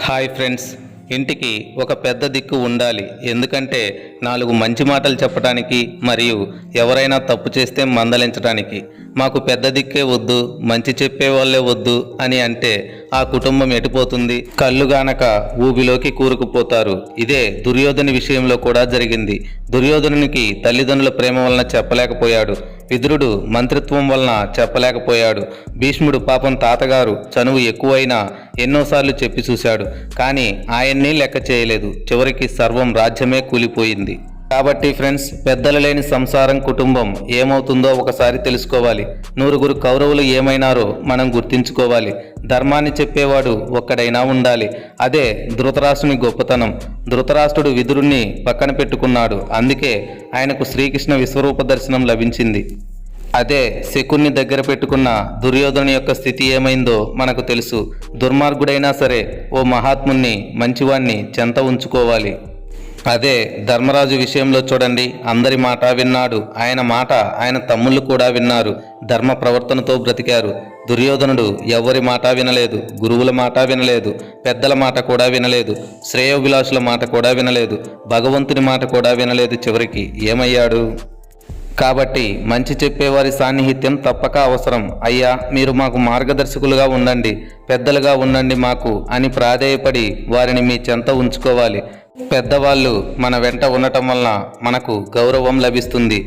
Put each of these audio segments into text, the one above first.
Hi friends, ఇంటికి ఒక పెద్ద దిక్కు ఉండాలి. ఎందుకంటే 4 మంచి మాటలు చెప్పడానికి మరియు ఎవరైనా తప్పు చేస్తే మందలించడానికి. మాకు పెద్ద దిక్కే వద్దు, మంచి చెప్పేవాళ్ళే వద్దు అని అంటే ఆ కుటుంబం ఎటుపోతుంది? కళ్ళుగానక ఊబిలోకి కూరుకుపోతారు. ఇదే దుర్యోధని విషయంలో కూడా జరిగింది. దుర్యోధనునికి తల్లిదండ్రుల ప్రేమ వలన చెప్పలేకపోయాడు. విదురుడు మంత్రిత్వం వలన చెప్పలేకపోయాడు. భీష్ముడు పాపం తాతగారు చనువు ఎక్కువైనా ఎన్నోసార్లు చెప్పి చూశాడు. కానీ ఆయన్ని లెక్క చేయలేదు. చివరికి సర్వం రాజ్యమే కూలిపోయింది. కాబట్టి ఫ్రెండ్స్, పెద్దలు లేని సంసారం కుటుంబం ఏమవుతుందో ఒకసారి తెలుసుకోవాలి. 100 కౌరవులు ఏమైనారో మనం గుర్తించుకోవాలి. ధర్మాన్ని చెప్పేవాడు ఒక్కడైనా ఉండాలి. అదే ధృతరాష్ట్రుని గొప్పతనం. ధృతరాష్ట్రుడు విదురుణ్ణి పక్కన పెట్టుకున్నాడు. అందుకే ఆయనకు శ్రీకృష్ణ విశ్వరూప దర్శనం లభించింది. అదే శకుని దగ్గర పెట్టుకున్న దుర్యోధను యొక్క స్థితి ఏమైందో మనకు తెలుసు. దుర్మార్గుడైనా సరే ఓ మహాత్ముణ్ణి, మంచివాణ్ణి చెంత ఉంచుకోవాలి. అదే ధర్మరాజు విషయంలో చూడండి, అందరి మాట విన్నాడు. ఆయన మాట ఆయన తమ్ముళ్ళు కూడా విన్నారు. ధర్మ ప్రవర్తనతో బ్రతికారు. దుర్యోధనుడు ఎవరి మాట వినలేదు. గురువుల మాట వినలేదు. పెద్దల మాట కూడా వినలేదు. శ్రేయోభిలాషుల మాట కూడా వినలేదు. భగవంతుని మాట కూడా వినలేదు. చివరికి ఏమయ్యాడు? కాబట్టి మంచి చెప్పేవారి సాన్నిహిత్యం తప్పక అవసరం. అయ్యా, మీరు మాకు మార్గదర్శకులుగా ఉండండి, పెద్దలుగా ఉండండి మాకు అని ప్రాధేయపడి వారిని మీ చెంత ఉంచుకోవాలి. పెద్దవాళ్ళు మన వెంట ఉండటం వలన మనకు గౌరవం లభిస్తుంది.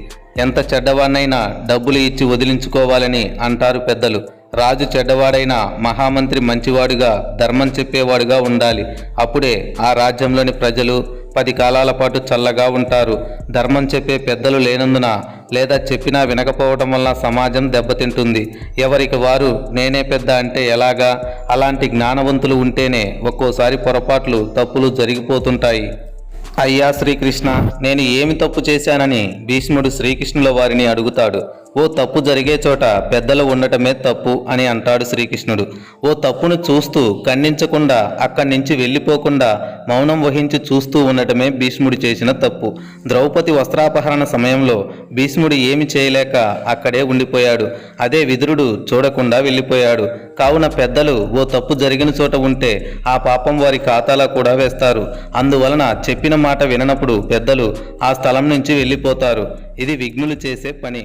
ఎంత చెడ్డవాడినైనా డబ్బులు ఇచ్చి వదిలించుకోవాలని అంటారు పెద్దలు. రాజు చెడ్డవాడైనా మహామంత్రి మంచివాడుగా, ధర్మం చెప్పేవాడుగా ఉండాలి. అప్పుడే ఆ రాజ్యంలోని ప్రజలు 10 కాలాల పాటు చల్లగా ఉంటారు. ధర్మం చెప్పే పెద్దలు లేనందున లేదా చెప్పినా వినకపోవటం వలన సమాజం దెబ్బతింటుంది. ఎవరికి వారు నేనే పెద్ద అంటే ఎలాగా? అలాంటి జ్ఞానవంతులు ఉంటేనే ఒక్కోసారి పొరపాట్లు, తప్పులు జరిగిపోతుంటాయి. అయ్యా శ్రీకృష్ణ, నేను ఏమి తప్పు చేశానని భీష్ముడు శ్రీకృష్ణుల వారిని అడుగుతాడు. ఓ తప్పు జరిగే చోట పెద్దలు ఉండటమే తప్పు అని అంటాడు శ్రీకృష్ణుడు. ఓ తప్పును చూస్తూ ఖండించకుండా అక్కడి నుంచి వెళ్ళిపోకుండా మౌనం వహించి చూస్తూ ఉండటమే భీష్ముడు చేసిన తప్పు. ద్రౌపది వస్త్రాపహరణ సమయంలో భీష్ముడు ఏమి చేయలేక అక్కడే ఉండిపోయాడు. అదే విదురుడు చూడకుండా వెళ్ళిపోయాడు. కావున పెద్దలు ఓ తప్పు జరిగిన చోట ఉంటే ఆ పాపం వారి ఖాతాలో కూడా వేస్తారు. అందువలన చెప్పిన మాట విననప్పుడు పెద్దలు ఆ స్థలం నుంచి వెళ్ళిపోతారు. ఇది విఘ్నులు చేసే పని.